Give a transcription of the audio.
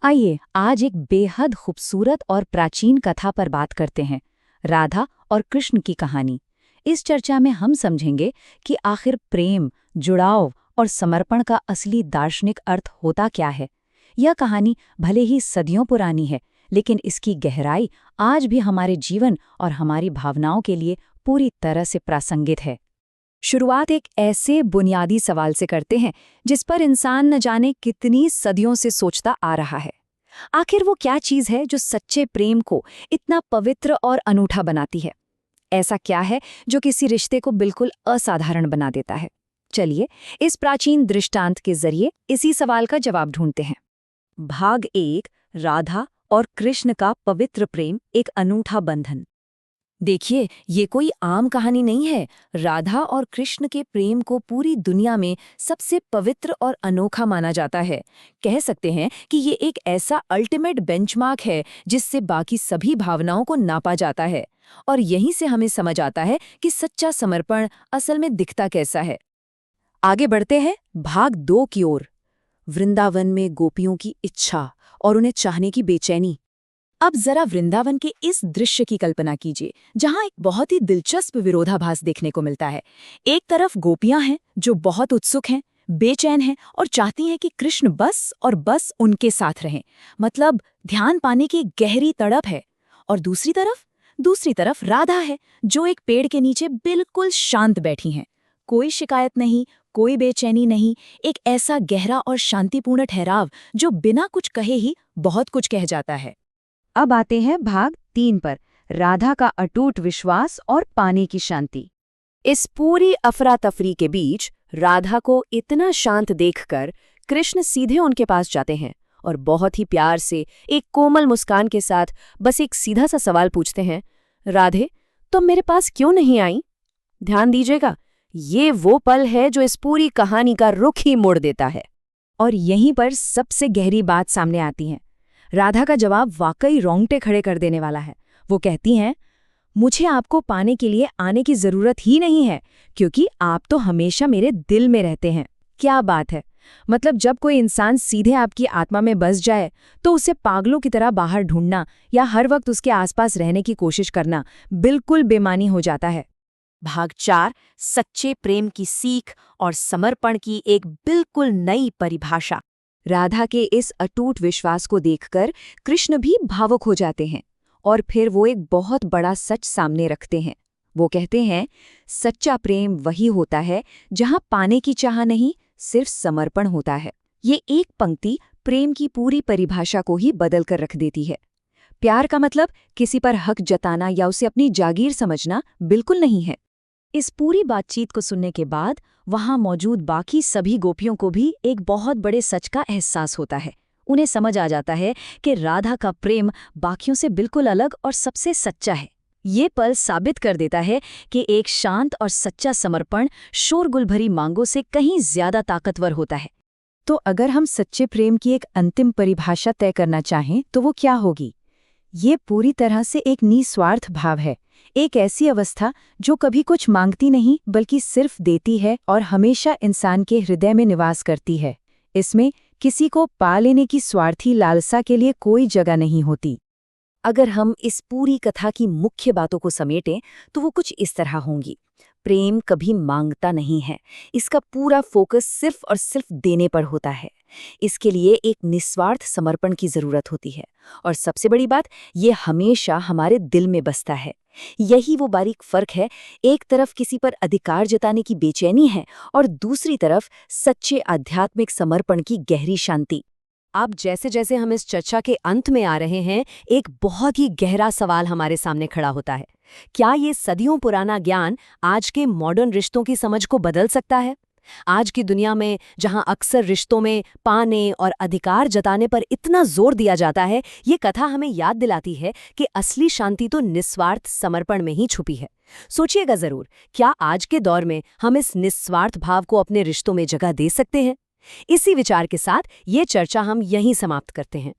आइए आज एक बेहद खूबसूरत और प्राचीन कथा पर बात करते हैं, राधा और कृष्ण की कहानी। इस चर्चा में हम समझेंगे कि आखिर प्रेम, जुड़ाव और समर्पण का असली दार्शनिक अर्थ होता क्या है। यह कहानी भले ही सदियों पुरानी है, लेकिन इसकी गहराई आज भी हमारे जीवन और हमारी भावनाओं के लिए पूरी तरह से प्रासंगिक है। शुरुआत एक ऐसे बुनियादी सवाल से करते हैं जिस पर इंसान न जाने कितनी सदियों से सोचता आ रहा है। आखिर वो क्या चीज़ है जो सच्चे प्रेम को इतना पवित्र और अनूठा बनाती है? ऐसा क्या है जो किसी रिश्ते को बिल्कुल असाधारण बना देता है? चलिए इस प्राचीन दृष्टांत के जरिए इसी सवाल का जवाब ढूंढते हैं। भाग 1, राधा और कृष्ण का पवित्र प्रेम, एक अनूठा बंधन। देखिए, ये कोई आम कहानी नहीं है। राधा और कृष्ण के प्रेम को पूरी दुनिया में सबसे पवित्र और अनोखा माना जाता है। कह सकते हैं कि ये एक ऐसा अल्टीमेट बेंचमार्क है जिससे बाकी सभी भावनाओं को नापा जाता है। और यहीं से हमें समझ आता है कि सच्चा समर्पण असल में दिखता कैसा है। आगे बढ़ते हैं भाग 2 की ओर। वृंदावन में गोपियों की इच्छा और उन्हें चाहने की बेचैनी। अब जरा वृंदावन के इस दृश्य की कल्पना कीजिए, जहां एक बहुत ही दिलचस्प विरोधाभास देखने को मिलता है। एक तरफ गोपियां हैं जो बहुत उत्सुक हैं, बेचैन हैं और चाहती हैं कि कृष्ण बस और बस उनके साथ रहें, मतलब ध्यान पाने की गहरी तड़प है। और दूसरी तरफ राधा है जो एक पेड़ के नीचे बिल्कुल शांत बैठी हैं। कोई शिकायत नहीं, कोई बेचैनी नहीं, एक ऐसा गहरा और शांतिपूर्ण ठहराव जो बिना कुछ कहे ही बहुत कुछ कह जाता है। अब आते हैं भाग 3 पर, राधा का अटूट विश्वास और पाने की शांति। इस पूरी अफरा तफरी के बीच राधा को इतना शांत देखकर कृष्ण सीधे उनके पास जाते हैं और बहुत ही प्यार से एक कोमल मुस्कान के साथ बस एक सीधा सा सवाल पूछते हैं, राधे, तुम मेरे पास क्यों नहीं आई? ध्यान दीजिएगा, ये वो पल है जो इस पूरी कहानी का रुख ही मोड़ देता है। और यहीं पर सबसे गहरी बात सामने आती है। राधा का जवाब वाकई रोंगटे खड़े कर देने वाला है। वो कहती हैं, मुझे आपको पाने के लिए आने की जरूरत ही नहीं है, क्योंकि आप तो हमेशा मेरे दिल में रहते हैं। क्या बात है! मतलब जब कोई इंसान सीधे आपकी आत्मा में बस जाए तो उसे पागलों की तरह बाहर ढूंढना या हर वक्त उसके आसपास रहने की कोशिश करना बिल्कुल बेमानी हो जाता है। भाग 4, सच्चे प्रेम की सीख और समर्पण की एक बिल्कुल नई परिभाषा। राधा के इस अटूट विश्वास को देखकर कृष्ण भी भावुक हो जाते हैं और फिर वो एक बहुत बड़ा सच सामने रखते हैं। वो कहते हैं, सच्चा प्रेम वही होता है जहां पाने की चाह नहीं, सिर्फ समर्पण होता है। ये एक पंक्ति प्रेम की पूरी परिभाषा को ही बदल कर रख देती है। प्यार का मतलब किसी पर हक जताना या उसे अपनी जागीर समझना बिल्कुल नहीं है। इस पूरी बातचीत को सुनने के बाद वहां मौजूद बाकी सभी गोपियों को भी एक बहुत बड़े सच का एहसास होता है। उन्हें समझ आ जाता है कि राधा का प्रेम बाकियों से बिल्कुल अलग और सबसे सच्चा है। ये पल साबित कर देता है कि एक शांत और सच्चा समर्पण शोरगुल भरी मांगों से कहीं ज्यादा ताकतवर होता है। तो अगर हम सच्चे प्रेम की एक अंतिम परिभाषा तय करना चाहें तो वो क्या होगी? ये पूरी तरह से एक निस्वार्थ भाव है, एक ऐसी अवस्था जो कभी कुछ मांगती नहीं बल्कि सिर्फ देती है और हमेशा इंसान के हृदय में निवास करती है। इसमें किसी को पा लेने की स्वार्थी लालसा के लिए कोई जगह नहीं होती। अगर हम इस पूरी कथा की मुख्य बातों को समेटें तो वो कुछ इस तरह होंगी। प्रेम कभी मांगता नहीं है, इसका पूरा फोकस सिर्फ और सिर्फ देने पर होता है। इसके लिए एक निस्वार्थ समर्पण की जरूरत होती है और सबसे बड़ी बात, ये हमेशा हमारे दिल में बसता है। यही वो बारीक फर्क है, एक तरफ किसी पर अधिकार जताने की बेचैनी है और दूसरी तरफ सच्चे आध्यात्मिक समर्पण की गहरी शांति। अब जैसे जैसे हम इस चर्चा के अंत में आ रहे हैं, एक बहुत ही गहरा सवाल हमारे सामने खड़ा होता है। क्या ये सदियों पुराना ज्ञान आज के मॉडर्न रिश्तों की समझ को बदल सकता है? आज की दुनिया में जहां अक्सर रिश्तों में पाने और अधिकार जताने पर इतना जोर दिया जाता है, ये कथा हमें याद दिलाती है कि असली शांति तो निस्वार्थ समर्पण में ही छुपी है। सोचिएगा जरूर, क्या आज के दौर में हम इस निस्वार्थ भाव को अपने रिश्तों में जगह दे सकते हैं? इसी विचार के साथ ये चर्चा हम यहीं समाप्त करते हैं।